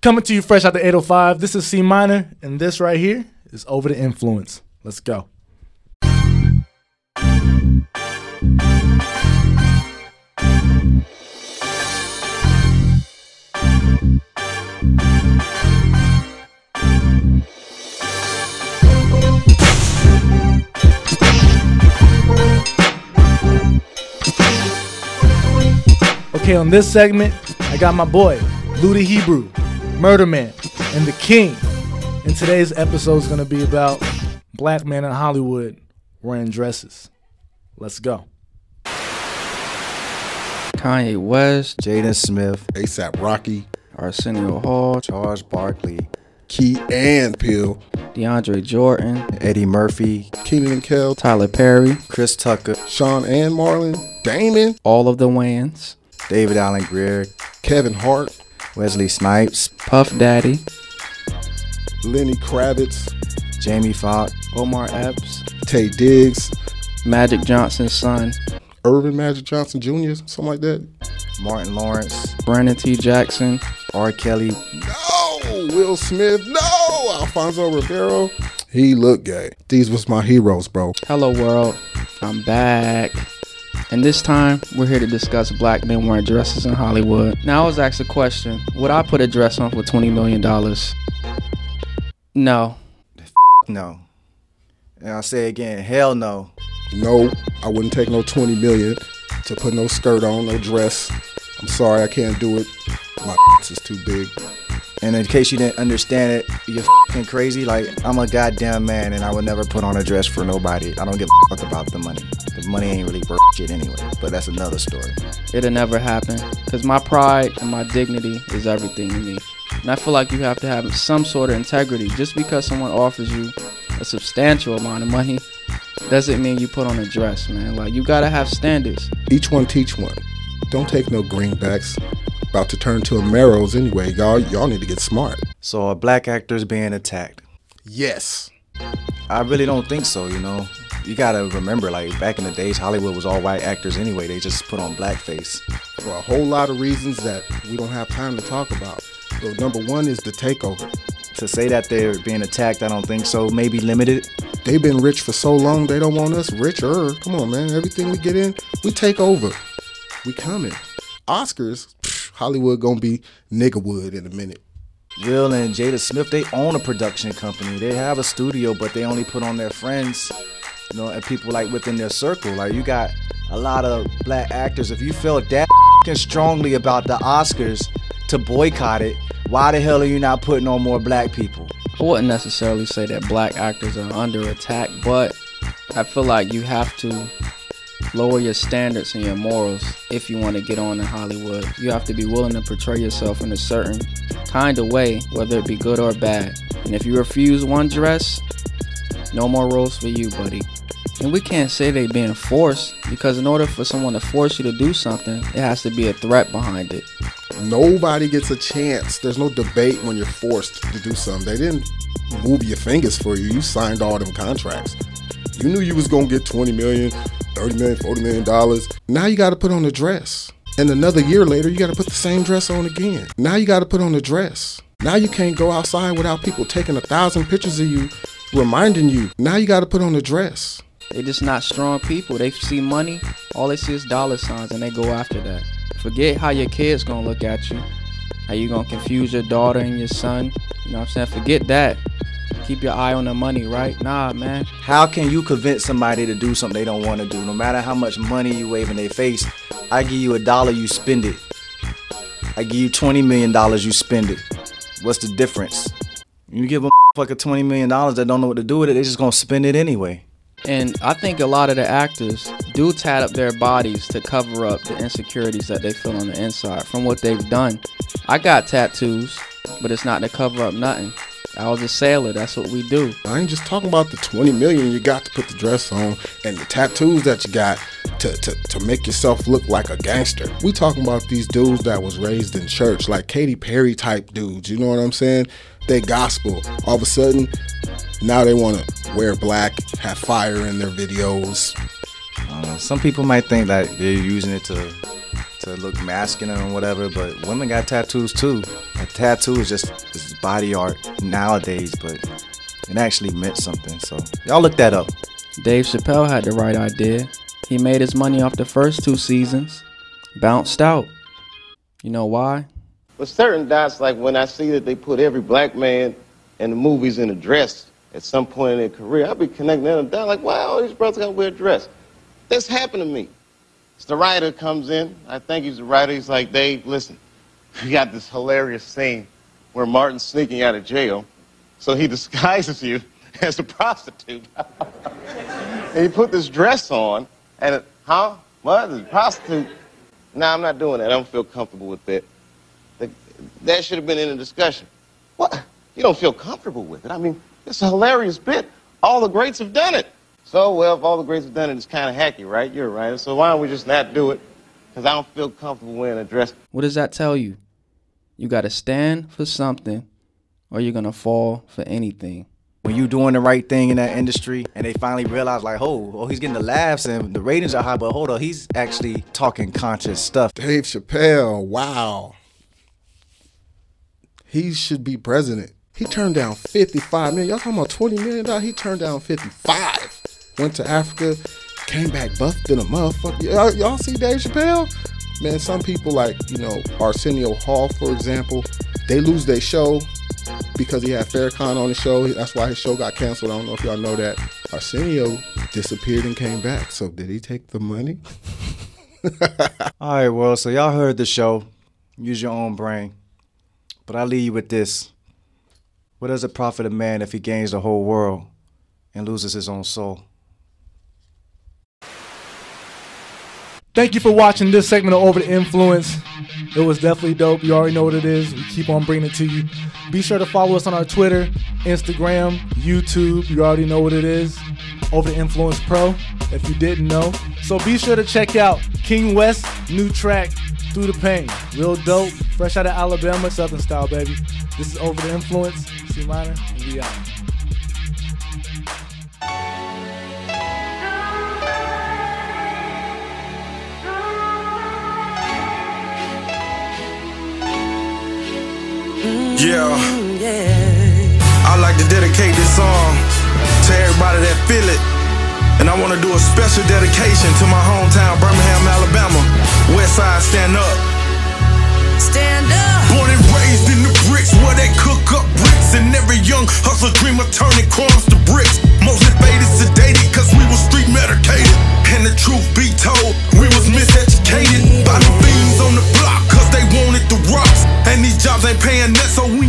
Coming to you fresh out the 805, this is C Minor, and this right here is Over the Influence. Let's go. Okay, on this segment, I got my boy, Luda Hebrew, Murder Man, and The King. And today's episode is going to be about black men in Hollywood wearing dresses. Let's go. Kanye West, Jaden Smith, ASAP Rocky, Arsenio Hall, Charles Barkley, Key and Peele, DeAndre Jordan, Eddie Murphy, Keenan and Kel, Tyler Perry, Chris Tucker, Sean and Marlon, Damon, all of the Wayans, David Allen Greer, Kevin Hart, Wesley Snipes, Puff Daddy, Lenny Kravitz, Jamie Foxx, Omar Epps, Tay Diggs, Magic Johnson's son, Irvin Magic Johnson Jr., something like that. Martin Lawrence, Brandon T. Jackson, R. Kelly. No! Will Smith, no! Alfonso Ribeiro. He looked gay. These was my heroes, bro. Hello world, I'm back. And this time, we're here to discuss black men wearing dresses in Hollywood. Now I was asked a question, would I put a dress on for $20 million? No. No. And I'll say again, hell no. No, I wouldn't take no 20 million to put no skirt on, no dress. I'm sorry, I can't do it. My is too big. And in case you didn't understand it, you're f***ing crazy. Like, I'm a goddamn man and I would never put on a dress for nobody. I don't give a fuck about the money. The money ain't really worth shit anyway, but that's another story. It'll never happen, because my pride and my dignity is everything to me. And I feel like you have to have some sort of integrity. Just because someone offers you a substantial amount of money doesn't mean you put on a dress, man. Like, you gotta have standards. Each one teach one. Don't take no greenbacks. About to turn to a Marrows anyway. Y'all need to get smart. So a black actor is being attacked. Yes. I really don't think so, you know. You gotta remember, like, back in the days, Hollywood was all white actors anyway. They just put on blackface. For a whole lot of reasons that we don't have time to talk about. So number one is the takeover. To say that they're being attacked, I don't think so. Maybe limited. They've been rich for so long, they don't want us richer. Come on, man. Everything we get in, we take over. We coming. Oscars, Hollywood gonna be niggerwood in a minute. Will and Jada Smith, they own a production company. They have a studio, but they only put on their friends, you know, and people like within their circle. Like, you got a lot of black actors. If you feel that strongly about the Oscars to boycott it, why the hell are you not putting on more black people? I wouldn't necessarily say that black actors are under attack, but I feel like you have to lower your standards and your morals if you want to get on in Hollywood. You have to be willing to portray yourself in a certain kind of way, whether it be good or bad. And if you refuse one dress, no more roles for you, buddy. And we can't say they being forced, because in order for someone to force you to do something, it has to be a threat behind it. Nobody gets a chance. There's no debate when you're forced to do something. They didn't move your fingers for you. You signed all them contracts. You knew you was gonna get 20 million, 30 million, 40 million dollars. Now you gotta put on a dress. And another year later, you gotta put the same dress on again. Now you gotta put on a dress. Now you can't go outside without people taking 1,000 pictures of you, reminding you. Now you gotta put on a dress. They just not strong people. They see money, all they see is dollar signs, and they go after that. Forget how your kids gonna look at you, how you gonna confuse your daughter and your son. You know what I'm saying? Forget that. Keep your eye on the money, right? Nah, man. How can you convince somebody to do something they don't want to do? No matter how much money you wave in their face, I give you $1, you spend it. I give you $20 million, you spend it. What's the difference? You give them fucking $20 million that don't know what to do with it, they just gonna spend it anyway. And I think a lot of the actors do tat up their bodies to cover up the insecurities that they feel on the inside from what they've done. I got tattoos, but it's not to cover up nothing. I was a sailor. That's what we do. I ain't just talking about the 20 million you got to put the dress on and the tattoos that you got to make yourself look like a gangster. We talking about these dudes that was raised in church, like Katy Perry type dudes. You know what I'm saying? They gospel. All of a sudden, now they want to wear black, have fire in their videos. Some people might think that they're using it to to look masculine or whatever, but women got tattoos too. A tattoo is just body art nowadays, but it actually meant something. So y'all look that up. Dave Chappelle had the right idea. He made his money off the first 2 seasons, bounced out. You know why? But certain dots, like when I see that they put every black man in the movies in a dress at some point in their career, I'll be connecting them down like, wow, all these brothers gotta wear a dress. This happened to me. So the writer comes in, I think he's the writer, he's like, Dave, listen, we got this hilarious scene where Martin's sneaking out of jail, so he disguises you as a prostitute. And he put this dress on, and what, a prostitute? Nah, I'm not doing that, I don't feel comfortable with that. That should have been in the discussion. What? You don't feel comfortable with it? I mean, it's a hilarious bit. All the greats have done it. So, well, if all the greats have done it, it's kind of hacky, right? You're right. So why don't we just not do it? Because I don't feel comfortable wearing a dress. What does that tell you? You got to stand for something or you're going to fall for anything. When you doing the right thing in that industry and they finally realize like, oh, he's getting the laughs and the ratings are high, but hold on, he's actually talking conscious stuff. Dave Chappelle, wow. He should be president. He turned down $55 million. Y'all talking about $20 million? He turned down 55. Went to Africa, came back buffed than a motherfucker. Y'all see Dave Chappelle? Man, some people like, Arsenio Hall, for example, they lose their show because he had Farrakhan on the show. That's why his show got canceled. I don't know if y'all know that. Arsenio disappeared and came back. So did he take the money? All right, well, so y'all heard the show. Use your own brain. But I'll leave you with this. What does it profit a man if he gains the whole world and loses his own soul? Thank you for watching this segment of Over the Influence. It was definitely dope. You already know what it is. We keep on bringing it to you. Be sure to follow us on our Twitter, Instagram, YouTube. You already know what it is. Over the Influence Pro, if you didn't know. So be sure to check out King West's new track, Through the Pain. Real dope. Fresh out of Alabama, Southern style, baby. This is Over the Influence. C Minor, and we out. Yeah, I like to dedicate this song to everybody that feel it. And I want to do a special dedication to my hometown, Birmingham, Alabama. Westside, stand up. Stand up. Born and raised in the bricks where they cook up bricks. And every young hustler dream of turning crumbs to bricks. Motivated, sedated, cause we was street medicated. And the truth be told, we was miseducated by the fiends on the block, cause they wanted the rocks. And these jobs ain't paying that, so we